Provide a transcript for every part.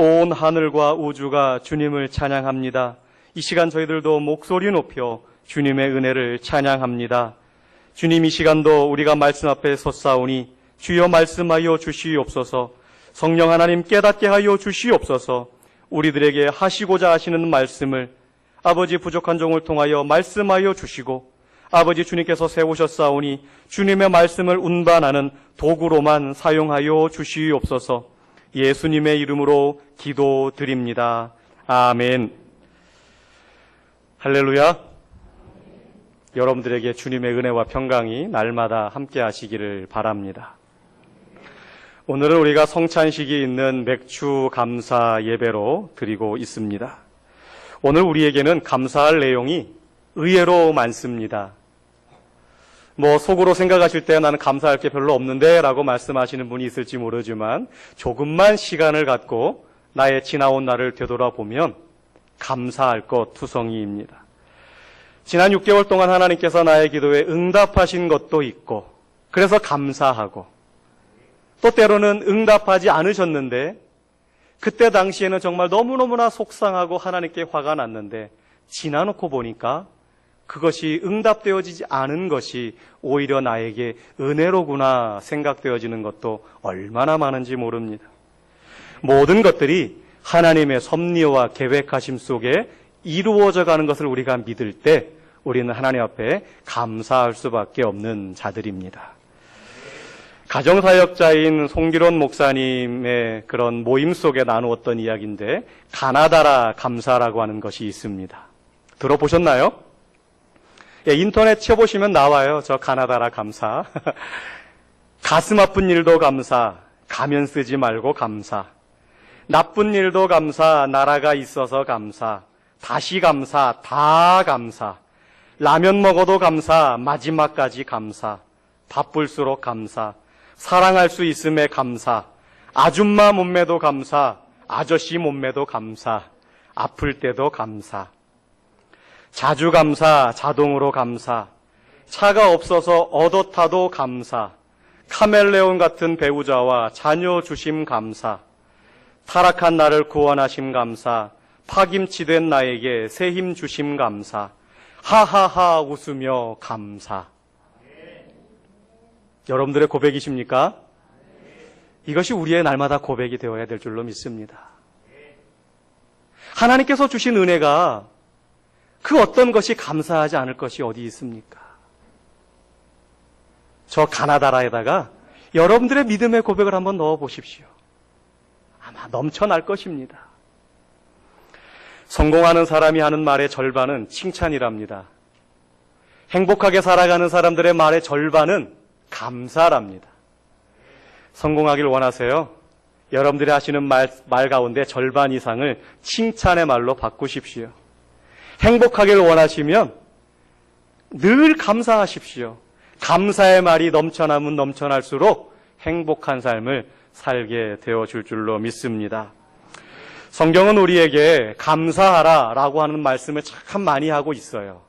온 하늘과 우주가 주님을 찬양합니다. 이 시간 저희들도 목소리 높여 주님의 은혜를 찬양합니다. 주님, 이 시간도 우리가 말씀 앞에 섰사오니 주여 말씀하여 주시옵소서. 성령 하나님 깨닫게 하여 주시옵소서. 우리들에게 하시고자 하시는 말씀을 아버지 부족한 종을 통하여 말씀하여 주시고, 아버지 주님께서 세우셨사오니 주님의 말씀을 운반하는 도구로만 사용하여 주시옵소서. 예수님의 이름으로 기도드립니다. 아멘. 할렐루야. 여러분들에게 주님의 은혜와 평강이 날마다 함께 하시기를 바랍니다. 오늘은 우리가 성찬식이 있는 맥주 감사 예배로 드리고 있습니다. 오늘 우리에게는 감사할 내용이 의외로 많습니다. 속으로 생각하실 때 나는 감사할 게 별로 없는데 라고 말씀하시는 분이 있을지 모르지만, 조금만 시간을 갖고 나의 지나온 날을 되돌아보면 감사할 것 투성이입니다. 지난 6개월 동안 하나님께서 나의 기도에 응답하신 것도 있고, 그래서 감사하고, 또 때로는 응답하지 않으셨는데 그때 당시에는 정말 너무너무나 속상하고 하나님께 화가 났는데 지나놓고 보니까 그것이 응답되어지지 않은 것이 오히려 나에게 은혜로구나 생각되어지는 것도 얼마나 많은지 모릅니다. 모든 것들이 하나님의 섭리와 계획하심 속에 이루어져 가는 것을 우리가 믿을 때 우리는 하나님 앞에 감사할 수밖에 없는 자들입니다. 가정사역자인 송기론 목사님의 그런 모임 속에 나누었던 이야기인데, 가나다라 감사라고 하는 것이 있습니다. 들어보셨나요? 인터넷 쳐보시면 나와요. 저 가나다라 감사. 가슴 아픈 일도 감사, 가면 쓰지 말고 감사, 나쁜 일도 감사, 나라가 있어서 감사, 다시 감사, 다 감사, 라면 먹어도 감사, 마지막까지 감사, 바쁠수록 감사, 사랑할 수 있음에 감사, 아줌마 몸매도 감사, 아저씨 몸매도 감사, 아플 때도 감사, 자주 감사, 자동으로 감사, 차가 없어서 얻어 타도 감사, 카멜레온 같은 배우자와 자녀 주심 감사, 타락한 나를 구원하심 감사, 파김치된 나에게 새 힘 주심 감사, 하하하 웃으며 감사. 여러분들의 고백이십니까? 이것이 우리의 날마다 고백이 되어야 될 줄로 믿습니다. 하나님께서 주신 은혜가 그 어떤 것이 감사하지 않을 것이 어디 있습니까? 저 가나다라에다가 여러분들의 믿음의 고백을 한번 넣어 보십시오. 아마 넘쳐날 것입니다. 성공하는 사람이 하는 말의 절반은 칭찬이랍니다. 행복하게 살아가는 사람들의 말의 절반은 감사랍니다. 성공하길 원하세요? 여러분들이 하시는 말 가운데 절반 이상을 칭찬의 말로 바꾸십시오. 행복하길 원하시면 늘 감사하십시오. 감사의 말이 넘쳐나면 넘쳐날수록 행복한 삶을 살게 되어줄 줄로 믿습니다. 성경은 우리에게 감사하라 라고 하는 말씀을 참 많이 하고 있어요.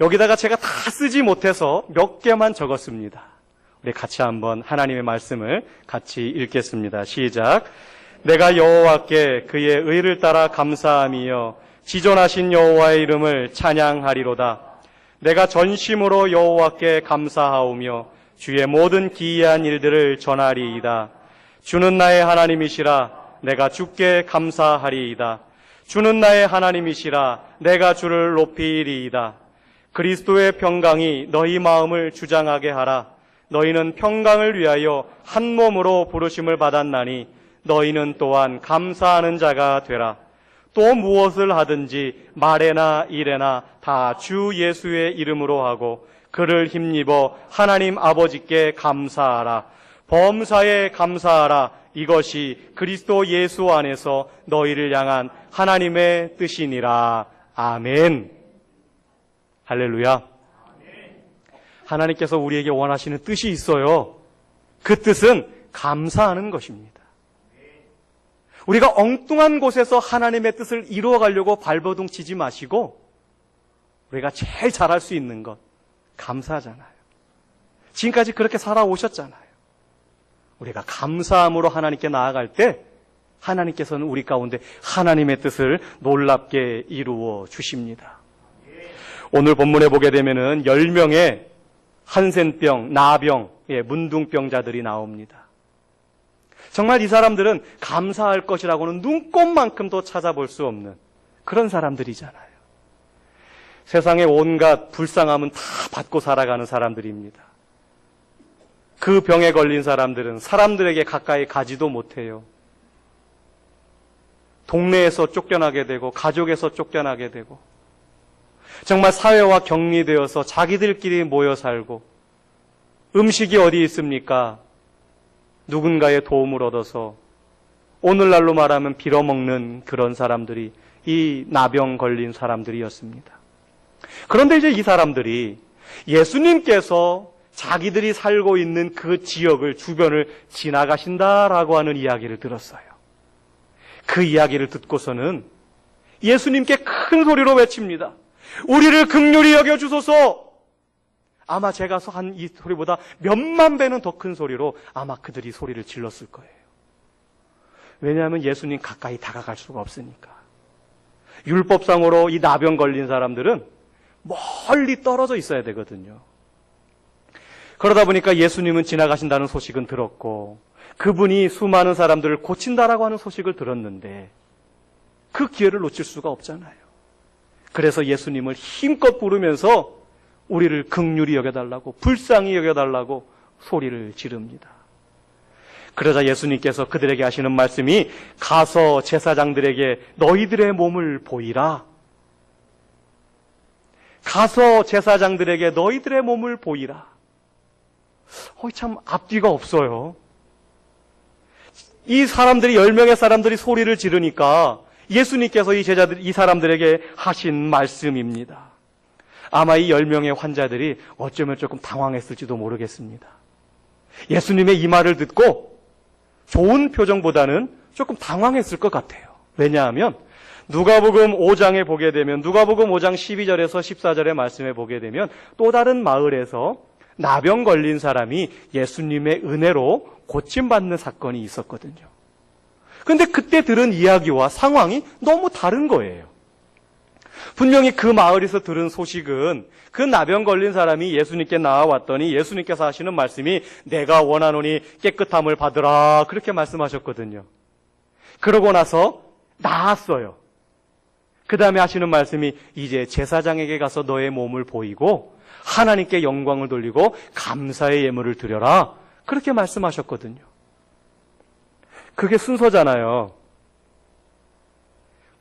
여기다가 제가 다 쓰지 못해서 몇 개만 적었습니다. 우리 같이 한번 하나님의 말씀을 같이 읽겠습니다. 시작. 내가 여호와께 그의 의를 따라 감사함이여 지존하신 여호와의 이름을 찬양하리로다. 내가 전심으로 여호와께 감사하오며 주의 모든 기이한 일들을 전하리이다. 주는 나의 하나님이시라. 내가 주께 감사하리이다. 주는 나의 하나님이시라. 내가 주를 높이리이다. 그리스도의 평강이 너희 마음을 주장하게 하라. 너희는 평강을 위하여 한 몸으로 부르심을 받았나니 너희는 또한 감사하는 자가 되라. 또 무엇을 하든지 말에나 일에나 다 주 예수의 이름으로 하고 그를 힘입어 하나님 아버지께 감사하라. 범사에 감사하라. 이것이 그리스도 예수 안에서 너희를 향한 하나님의 뜻이니라. 아멘. 할렐루야. 하나님께서 우리에게 원하시는 뜻이 있어요. 그 뜻은 감사하는 것입니다. 우리가 엉뚱한 곳에서 하나님의 뜻을 이루어가려고 발버둥 치지 마시고 우리가 제일 잘할 수 있는 것, 감사하잖아요. 지금까지 그렇게 살아오셨잖아요. 우리가 감사함으로 하나님께 나아갈 때 하나님께서는 우리 가운데 하나님의 뜻을 놀랍게 이루어 주십니다. 오늘 본문에 보게 되면은 10명의 한센병, 나병, 문둥병자들이 나옵니다. 정말 이 사람들은 감사할 것이라고는 눈꼽만큼도 찾아볼 수 없는 그런 사람들이잖아요. 세상의 온갖 불쌍함은 다 받고 살아가는 사람들입니다. 그 병에 걸린 사람들은 사람들에게 가까이 가지도 못해요. 동네에서 쫓겨나게 되고 가족에서 쫓겨나게 되고 정말 사회와 격리되어서 자기들끼리 모여 살고 음식이 어디 있습니까? 누군가의 도움을 얻어서 오늘날로 말하면 빌어먹는 그런 사람들이 이 나병 걸린 사람들이었습니다. 그런데 이제 이 사람들이 예수님께서 자기들이 살고 있는 그 지역을 주변을 지나가신다라고 하는 이야기를 들었어요. 그 이야기를 듣고서는 예수님께 큰 소리로 외칩니다. 우리를 긍휼히 여겨주소서. 아마 제가 한 이 소리보다 몇만 배는 더 큰 소리로 아마 그들이 소리를 질렀을 거예요. 왜냐하면 예수님 가까이 다가갈 수가 없으니까. 율법상으로 이 나병 걸린 사람들은 멀리 떨어져 있어야 되거든요. 그러다 보니까 예수님은 지나가신다는 소식은 들었고 그분이 수많은 사람들을 고친다라고 하는 소식을 들었는데 그 기회를 놓칠 수가 없잖아요. 그래서 예수님을 힘껏 부르면서 우리를 긍휼히 여겨달라고 불쌍히 여겨달라고 소리를 지릅니다. 그러자 예수님께서 그들에게 하시는 말씀이 가서 제사장들에게 너희들의 몸을 보이라. 가서 제사장들에게 너희들의 몸을 보이라. 참 앞뒤가 없어요. 이 사람들이 10명의 사람들이 소리를 지르니까 예수님께서 이 사람들에게 하신 말씀입니다. 아마 이 10명의 환자들이 어쩌면 조금 당황했을지도 모르겠습니다. 예수님의 이 말을 듣고 좋은 표정보다는 조금 당황했을 것 같아요. 왜냐하면 누가복음 5장에 보게 되면 누가복음 5장 12절에서 14절의 말씀에 보게 되면 또 다른 마을에서 나병 걸린 사람이 예수님의 은혜로 고침받는 사건이 있었거든요. 그런데 그때 들은 이야기와 상황이 너무 다른 거예요. 분명히 그 마을에서 들은 소식은 그 나병 걸린 사람이 예수님께 나와왔더니 예수님께서 하시는 말씀이 내가 원하노니 깨끗함을 받으라 그렇게 말씀하셨거든요. 그러고 나서 나았어요. 그 다음에 하시는 말씀이 이제 제사장에게 가서 너의 몸을 보이고 하나님께 영광을 돌리고 감사의 예물을 드려라 그렇게 말씀하셨거든요. 그게 순서잖아요.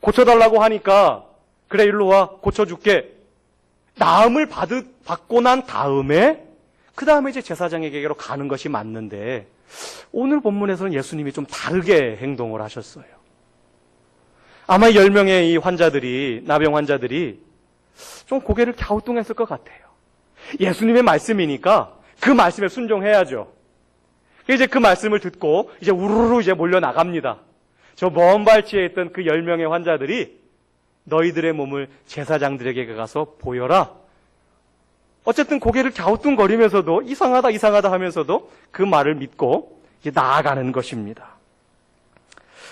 고쳐달라고 하니까 그래 일로 와 고쳐줄게. 나음을 받고 난 다음에 그 다음에 이제 제사장에게로 가는 것이 맞는데 오늘 본문에서는 예수님이 좀 다르게 행동을 하셨어요. 아마 10명의 이 환자들이 나병 환자들이 좀 고개를 갸우뚱했을 것 같아요. 예수님의 말씀이니까 그 말씀에 순종해야죠. 이제 그 말씀을 듣고 이제 우르르 이제 몰려 나갑니다. 저 먼 발치에 있던 그 10명의 환자들이 너희들의 몸을 제사장들에게 가서 보여라. 어쨌든 고개를 갸우뚱거리면서도 이상하다 하면서도 그 말을 믿고 이제 나아가는 것입니다.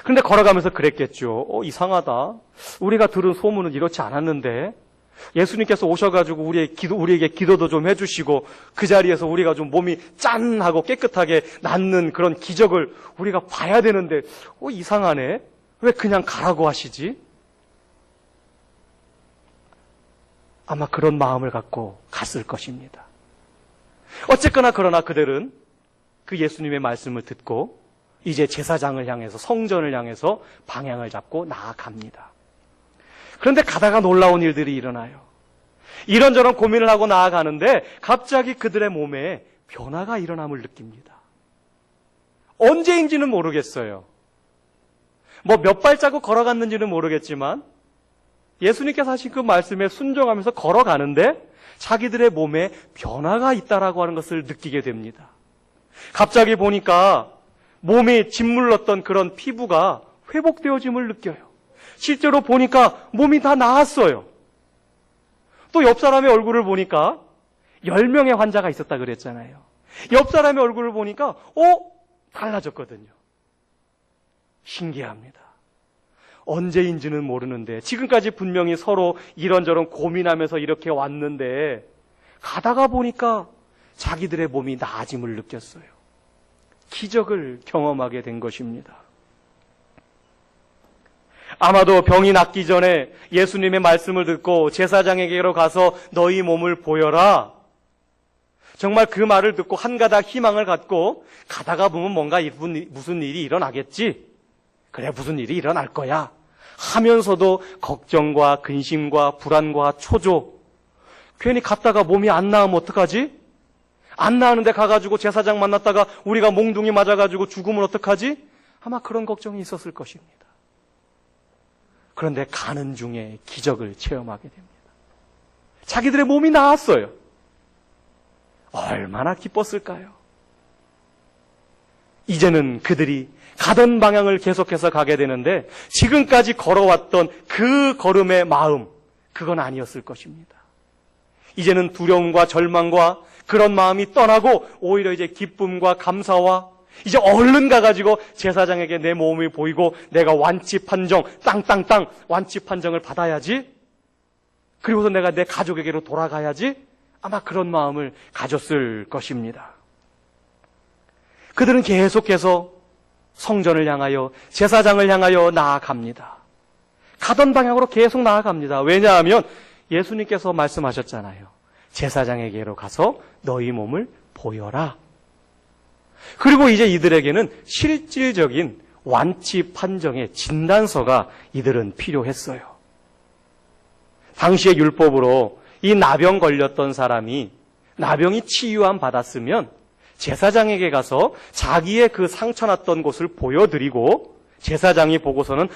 그런데 걸어가면서 그랬겠죠. 이상하다. 우리가 들은 소문은 이렇지 않았는데 예수님께서 오셔가지고 우리에게 기도도 좀 해주시고 그 자리에서 우리가 좀 몸이 짠하고 깨끗하게 낫는 그런 기적을 우리가 봐야 되는데 이상하네. 왜 그냥 가라고 하시지? 아마 그런 마음을 갖고 갔을 것입니다. 어쨌거나 그러나 그들은 그 예수님의 말씀을 듣고 이제 제사장을 향해서 성전을 향해서 방향을 잡고 나아갑니다. 그런데 가다가 놀라운 일들이 일어나요. 이런저런 고민을 하고 나아가는데 갑자기 그들의 몸에 변화가 일어남을 느낍니다. 언제인지는 모르겠어요. 몇 발자국 걸어갔는지는 모르겠지만 예수님께서 하신 그 말씀에 순종하면서 걸어가는데 자기들의 몸에 변화가 있다라고 하는 것을 느끼게 됩니다. 갑자기 보니까 몸에 짓물렀던 그런 피부가 회복되어짐을 느껴요. 실제로 보니까 몸이 다 나았어요. 또 옆 사람의 얼굴을 보니까 10명의 환자가 있었다 그랬잖아요. 옆 사람의 얼굴을 보니까 달라졌거든요. 신기합니다. 언제인지는 모르는데 지금까지 분명히 서로 이런저런 고민하면서 이렇게 왔는데 가다가 보니까 자기들의 몸이 나아짐을 느꼈어요. 기적을 경험하게 된 것입니다. 아마도 병이 낫기 전에 예수님의 말씀을 듣고 제사장에게로 가서 너희 몸을 보여라. 정말 그 말을 듣고 한 가닥 희망을 갖고 가다가 보면 뭔가 무슨 일이 일어나겠지. 그래, 무슨 일이 일어날 거야 하면서도 걱정과 근심과 불안과 초조. 괜히 갔다가 몸이 안 나으면 어떡하지? 안 나으는데 가가지고 제사장 만났다가 우리가 몽둥이 맞아가지고 죽으면 어떡하지? 아마 그런 걱정이 있었을 것입니다. 그런데 가는 중에 기적을 체험하게 됩니다. 자기들의 몸이 나았어요. 얼마나 기뻤을까요? 이제는 그들이 가던 방향을 계속해서 가게 되는데 지금까지 걸어왔던 그 걸음의 마음, 그건 아니었을 것입니다. 이제는 두려움과 절망과 그런 마음이 떠나고 오히려 이제 기쁨과 감사와 이제 얼른 가가지고 제사장에게 내 몸이 보이고 내가 완치 판정, 땅땅땅 완치 판정을 받아야지. 그리고서 내가 내 가족에게로 돌아가야지. 아마 그런 마음을 가졌을 것입니다. 그들은 계속해서 성전을 향하여 제사장을 향하여 나아갑니다. 가던 방향으로 계속 나아갑니다. 왜냐하면 예수님께서 말씀하셨잖아요. 제사장에게로 가서 너희 몸을 보여라. 그리고 이제 이들에게는 실질적인 완치 판정의 진단서가 이들은 필요했어요. 당시의 율법으로 이 나병 걸렸던 사람이 나병이 치유함 받았으면 제사장에게 가서 자기의 그 상처 났던 곳을 보여드리고 제사장이 보고서는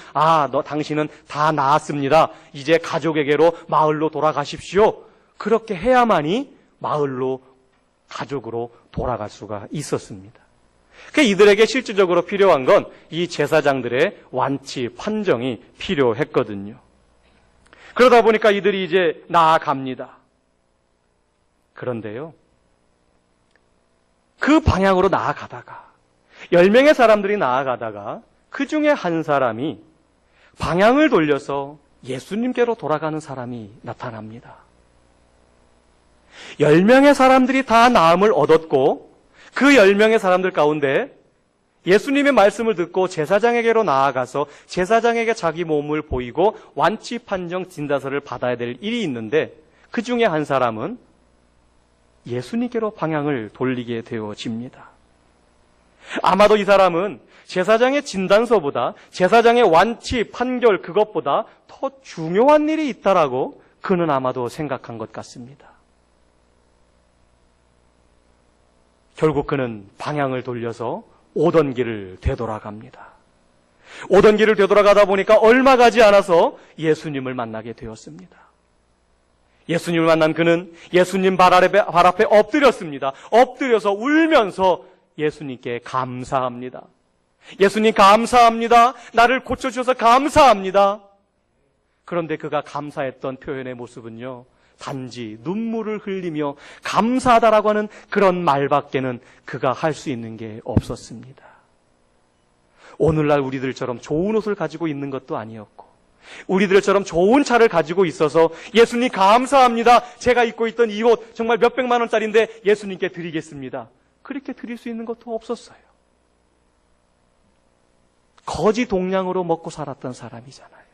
당신은 다 나았습니다. 이제 가족에게로 마을로 돌아가십시오. 그렇게 해야만이 마을로 가족으로 돌아갈 수가 있었습니다. 그러니까 이들에게 실질적으로 필요한 건 이 제사장들의 완치 판정이 필요했거든요. 그러다 보니까 이들이 이제 나아갑니다. 그런데요, 그 방향으로 나아가다가 10명의 사람들이 나아가다가 그 중에 한 사람이 방향을 돌려서 예수님께로 돌아가는 사람이 나타납니다. 10명의 사람들이 다 나음을 얻었고 그 10명의 사람들 가운데 예수님의 말씀을 듣고 제사장에게로 나아가서 제사장에게 자기 몸을 보이고 완치 판정 진단서를 받아야 될 일이 있는데 그 중에 한 사람은 예수님께로 방향을 돌리게 되어집니다. 아마도 이 사람은 제사장의 진단서보다 제사장의 완치 판결 그것보다 더 중요한 일이 있다라고 그는 아마도 생각한 것 같습니다. 결국 그는 방향을 돌려서 오던 길을 되돌아갑니다. 오던 길을 되돌아가다 보니까 얼마 가지 않아서 예수님을 만나게 되었습니다. 예수님을 만난 그는 예수님 발 앞에 엎드렸습니다. 엎드려서 울면서 예수님께 감사합니다. 예수님 감사합니다. 나를 고쳐주셔서 감사합니다. 그런데 그가 감사했던 표현의 모습은요, 단지 눈물을 흘리며 감사하다라고 하는 그런 말밖에는 그가 할 수 있는 게 없었습니다. 오늘날 우리들처럼 좋은 옷을 가지고 있는 것도 아니었고 우리들처럼 좋은 차를 가지고 있어서 예수님 감사합니다. 제가 입고 있던 이 옷 정말 몇백만 원짜리인데 예수님께 드리겠습니다. 그렇게 드릴 수 있는 것도 없었어요. 거지 동량으로 먹고 살았던 사람이잖아요.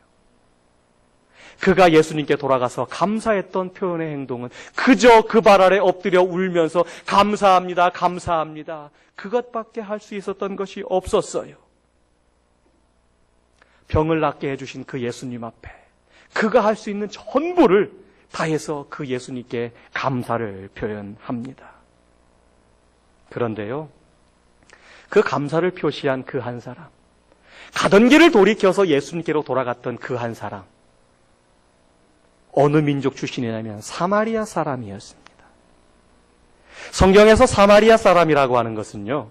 그가 예수님께 돌아가서 감사했던 표현의 행동은 그저 그 발 아래 엎드려 울면서 감사합니다, 감사합니다. 그것밖에 할 수 있었던 것이 없었어요. 병을 낫게 해주신 그 예수님 앞에 그가 할 수 있는 전부를 다해서 그 예수님께 감사를 표현합니다. 그런데요, 그 감사를 표시한 그 한 사람, 가던 길을 돌이켜서 예수님께로 돌아갔던 그 한 사람, 어느 민족 출신이냐면 사마리아 사람이었습니다. 성경에서 사마리아 사람이라고 하는 것은요,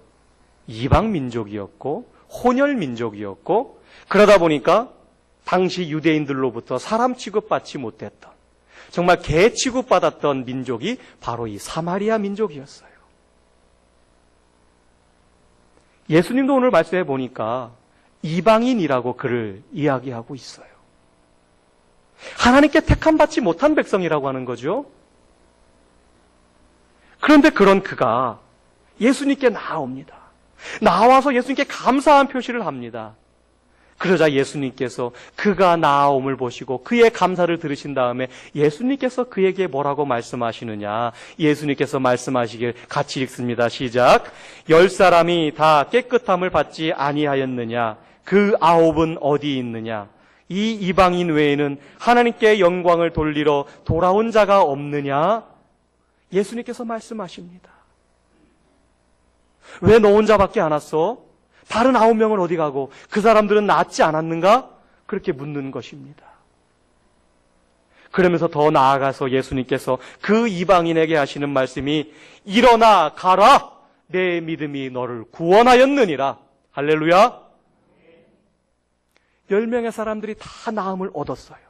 이방 민족이었고 혼혈 민족이었고 그러다 보니까 당시 유대인들로부터 사람 취급받지 못했던, 정말 개 취급받았던 민족이 바로 이 사마리아 민족이었어요. 예수님도 오늘 말씀해 보니까 이방인이라고 그를 이야기하고 있어요. 하나님께 택함받지 못한 백성이라고 하는 거죠. 그런데 그런 그가 예수님께 나옵니다. 나와서 예수님께 감사한 표시를 합니다. 그러자 예수님께서 그가 나아옴을 보시고 그의 감사를 들으신 다음에 예수님께서 그에게 뭐라고 말씀하시느냐. 예수님께서 말씀하시길 같이 읽습니다. 시작. 10사람이 다 깨끗함을 받지 아니하였느냐. 그 9은 어디 있느냐. 이 이방인 외에는 하나님께 영광을 돌리러 돌아온 자가 없느냐. 예수님께서 말씀하십니다. 왜 너 혼자밖에 안 왔어? 다른 9명은 어디 가고 그 사람들은 낫지 않았는가? 그렇게 묻는 것입니다. 그러면서 더 나아가서 예수님께서 그 이방인에게 하시는 말씀이 일어나 가라. 내 믿음이 너를 구원하였느니라. 할렐루야. 10명의 사람들이 다 나음을 얻었어요.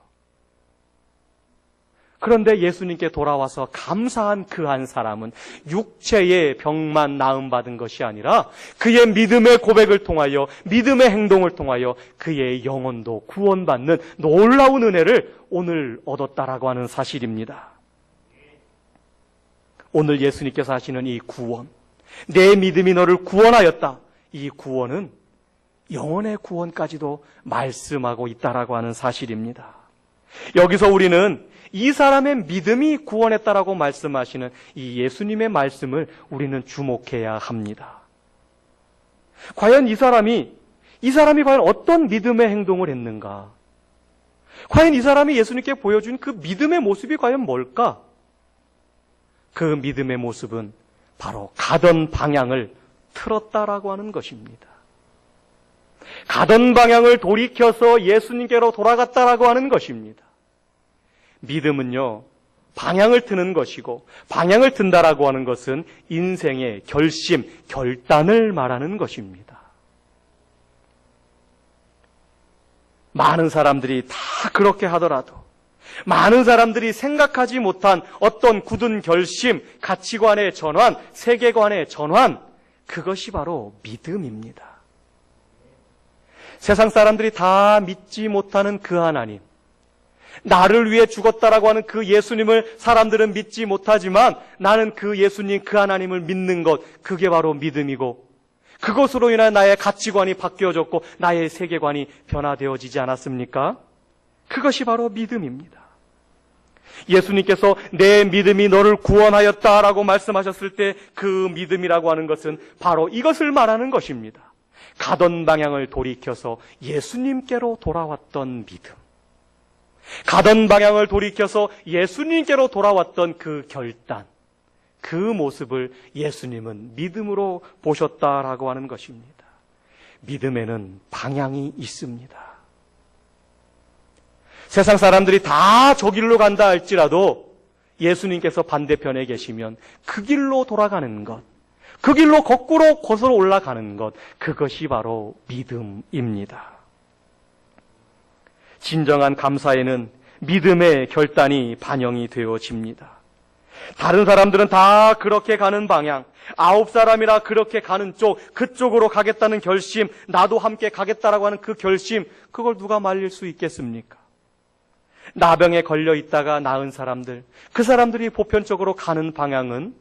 그런데 예수님께 돌아와서 감사한 그 한 사람은 육체의 병만 나음받은 것이 아니라 그의 믿음의 고백을 통하여 믿음의 행동을 통하여 그의 영혼도 구원받는 놀라운 은혜를 오늘 얻었다라고 하는 사실입니다. 오늘 예수님께서 하시는 이 구원, 내 믿음이 너를 구원하였다. 이 구원은 영혼의 구원까지도 말씀하고 있다라고 하는 사실입니다. 여기서 우리는 이 사람의 믿음이 구원했다라고 말씀하시는 이 예수님의 말씀을 우리는 주목해야 합니다. 과연 이 사람이 과연 어떤 믿음의 행동을 했는가? 과연 이 사람이 예수님께 보여준 그 믿음의 모습이 과연 뭘까? 그 믿음의 모습은 바로 가던 방향을 틀었다라고 하는 것입니다. 가던 방향을 돌이켜서 예수님께로 돌아갔다라고 하는 것입니다. 믿음은요, 방향을 트는 것이고, 방향을 튼다라고 하는 것은 인생의 결심, 결단을 말하는 것입니다. 많은 사람들이 다 그렇게 하더라도, 많은 사람들이 생각하지 못한 어떤 굳은 결심, 가치관의 전환, 세계관의 전환, 그것이 바로 믿음입니다. 세상 사람들이 다 믿지 못하는 그 하나님, 나를 위해 죽었다라고 하는 그 예수님을 사람들은 믿지 못하지만 나는 그 예수님, 그 하나님을 믿는 것, 그게 바로 믿음이고 그것으로 인해 나의 가치관이 바뀌어졌고 나의 세계관이 변화되어지지 않았습니까? 그것이 바로 믿음입니다. 예수님께서 내 믿음이 너를 구원하였다라고 말씀하셨을 때 그 믿음이라고 하는 것은 바로 이것을 말하는 것입니다. 가던 방향을 돌이켜서 예수님께로 돌아왔던 믿음. 가던 방향을 돌이켜서 예수님께로 돌아왔던 그 결단, 그 모습을 예수님은 믿음으로 보셨다라고 하는 것입니다. 믿음에는 방향이 있습니다. 세상 사람들이 다 저 길로 간다 할지라도 예수님께서 반대편에 계시면 그 길로 돌아가는 것, 그 길로 거꾸로 거슬러 올라가는 것, 그것이 바로 믿음입니다. 진정한 감사에는 믿음의 결단이 반영이 되어집니다. 다른 사람들은 다 그렇게 가는 방향, 9사람이라 그렇게 가는 쪽, 그쪽으로 가겠다는 결심, 나도 함께 가겠다라고 하는 그 결심, 그걸 누가 말릴 수 있겠습니까? 나병에 걸려 있다가 나은 사람들, 그 사람들이 보편적으로 가는 방향은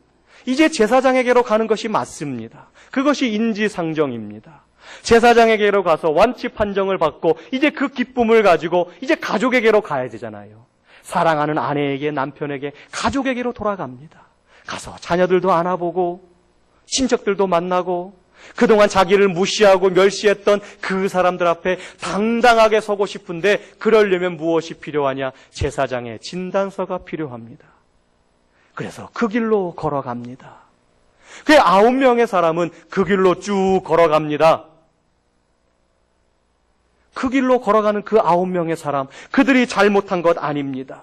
이제 제사장에게로 가는 것이 맞습니다. 그것이 인지상정입니다. 제사장에게로 가서 완치 판정을 받고 이제 그 기쁨을 가지고 이제 가족에게로 가야 되잖아요. 사랑하는 아내에게, 남편에게, 가족에게로 돌아갑니다. 가서 자녀들도 안아보고 친척들도 만나고 그동안 자기를 무시하고 멸시했던 그 사람들 앞에 당당하게 서고 싶은데 그러려면 무엇이 필요하냐? 제사장의 진단서가 필요합니다. 그래서 그 길로 걸어갑니다. 그 9명의 사람은 그 길로 쭉 걸어갑니다. 그 길로 걸어가는 그 9명의 사람, 그들이 잘못한 것 아닙니다.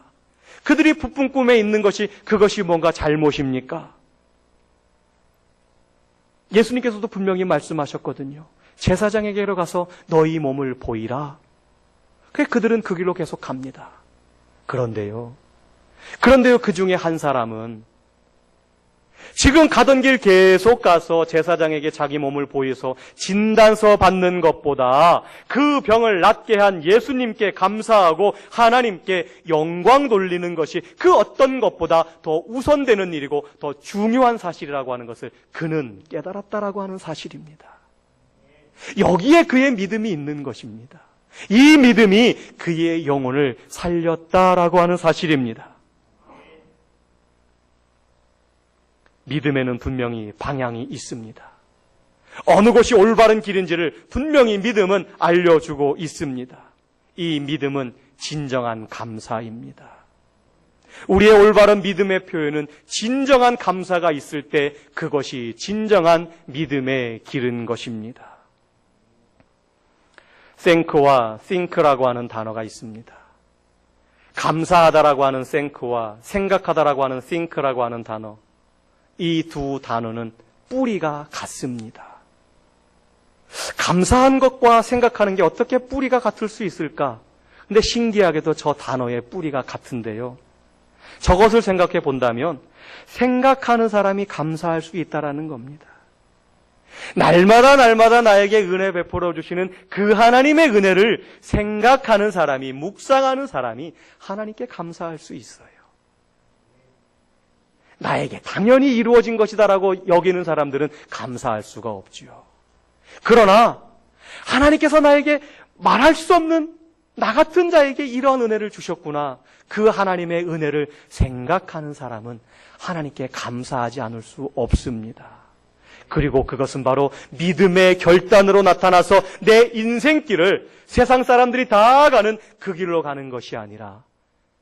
그들이 부푼 꿈에 있는 것이 그것이 뭔가 잘못입니까? 예수님께서도 분명히 말씀하셨거든요. 제사장에게로 가서 너희 몸을 보이라. 그들은 그 길로 계속 갑니다. 그런데요, 그 중에 한 사람은 지금 가던 길 계속 가서 제사장에게 자기 몸을 보여서 진단서 받는 것보다 그 병을 낫게 한 예수님께 감사하고 하나님께 영광 돌리는 것이 그 어떤 것보다 더 우선되는 일이고 더 중요한 사실이라고 하는 것을 그는 깨달았다라고 하는 사실입니다. 여기에 그의 믿음이 있는 것입니다. 이 믿음이 그의 영혼을 살렸다라고 하는 사실입니다. 믿음에는 분명히 방향이 있습니다. 어느 것이 올바른 길인지를 분명히 믿음은 알려주고 있습니다. 이 믿음은 진정한 감사입니다. 우리의 올바른 믿음의 표현은 진정한 감사가 있을 때 그것이 진정한 믿음의 길인 것입니다. thank와 think라고 하는 단어가 있습니다. 감사하다라고 하는 thank와 생각하다라고 하는 think라고 하는 단어, 이 두 단어는 뿌리가 같습니다. 감사한 것과 생각하는 게 어떻게 뿌리가 같을 수 있을까? 근데 신기하게도 저 단어의 뿌리가 같은데요. 저것을 생각해 본다면 생각하는 사람이 감사할 수 있다라는 겁니다. 날마다 나에게 은혜 베풀어 주시는 그 하나님의 은혜를 생각하는 사람이, 묵상하는 사람이 하나님께 감사할 수 있어요. 나에게 당연히 이루어진 것이다라고 여기는 사람들은 감사할 수가 없지요. 그러나 하나님께서 나에게 말할 수 없는 나 같은 자에게 이러한 은혜를 주셨구나. 그 하나님의 은혜를 생각하는 사람은 하나님께 감사하지 않을 수 없습니다. 그리고 그것은 바로 믿음의 결단으로 나타나서 내 인생길을 세상 사람들이 다 가는 그 길로 가는 것이 아니라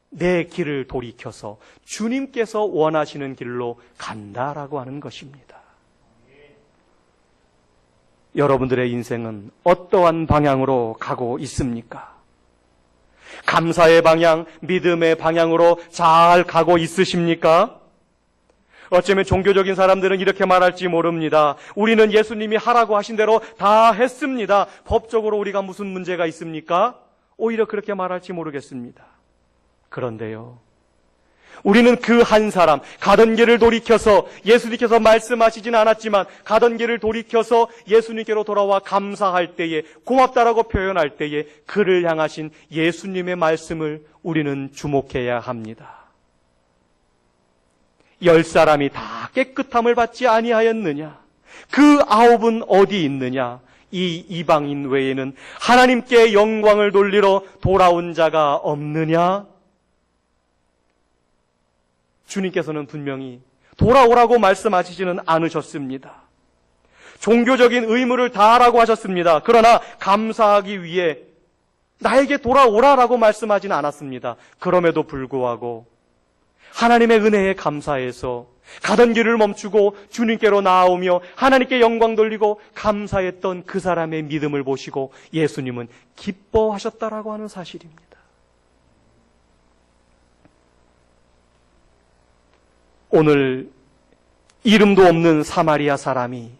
내 길을 돌이켜서 주님께서 원하시는 길로 간다라고 하는 것입니다. 여러분들의 인생은 어떠한 방향으로 가고 있습니까? 감사의 방향, 믿음의 방향으로 잘 가고 있으십니까? 어쩌면 종교적인 사람들은 이렇게 말할지 모릅니다. 우리는 예수님이 하라고 하신 대로 다 했습니다. 법적으로 우리가 무슨 문제가 있습니까? 오히려 그렇게 말할지 모르겠습니다. 그런데요, 우리는 그 한 사람, 가던 길을 돌이켜서 예수님께서 말씀하시지는 않았지만 가던 길을 돌이켜서 예수님께로 돌아와 감사할 때에, 고맙다라고 표현할 때에 그를 향하신 예수님의 말씀을 우리는 주목해야 합니다. 10사람이 다 깨끗함을 받지 아니하였느냐? 그 9은 어디 있느냐? 이 이방인 외에는 하나님께 영광을 돌리러 돌아온 자가 없느냐? 주님께서는 분명히 돌아오라고 말씀하시지는 않으셨습니다. 종교적인 의무를 다하라고 하셨습니다. 그러나 감사하기 위해 나에게 돌아오라라고 말씀하지는 않았습니다. 그럼에도 불구하고 하나님의 은혜에 감사해서 가던 길을 멈추고 주님께로 나아오며 하나님께 영광 돌리고 감사했던 그 사람의 믿음을 보시고 예수님은 기뻐하셨다라고 하는 사실입니다. 오늘 이름도 없는 사마리아 사람이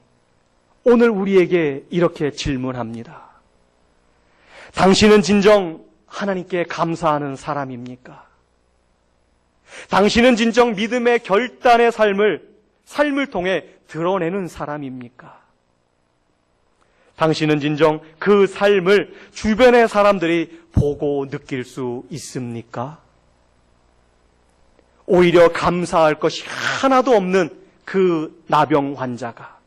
오늘 우리에게 이렇게 질문합니다. 당신은 진정 하나님께 감사하는 사람입니까? 당신은 진정 믿음의 결단의 삶을 통해 드러내는 사람입니까? 당신은 진정 그 삶을 주변의 사람들이 보고 느낄 수 있습니까? 오히려 감사할 것이 하나도 없는 그 나병 환자가,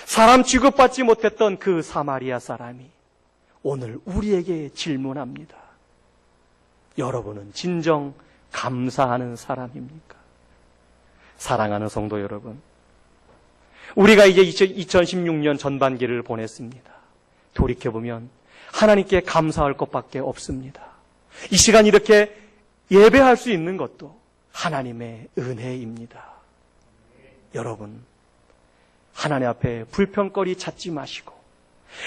사람 취급받지 못했던 그 사마리아 사람이 오늘 우리에게 질문합니다. 여러분은 진정 감사하는 사람입니까? 사랑하는 성도 여러분, 우리가 이제 2016년 전반기를 보냈습니다. 돌이켜보면 하나님께 감사할 것밖에 없습니다. 이 시간 이렇게 예배할 수 있는 것도 하나님의 은혜입니다. 여러분, 하나님 앞에 불평거리 찾지 마시고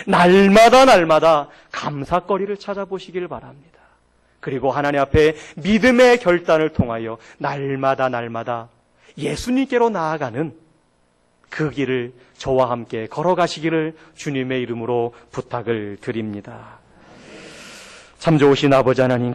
날마다 감사거리를 찾아보시길 바랍니다. 그리고 하나님 앞에 믿음의 결단을 통하여 날마다 예수님께로 나아가는 그 길을 저와 함께 걸어가시기를 주님의 이름으로 부탁을 드립니다. 참 좋으신 아버지 하나님,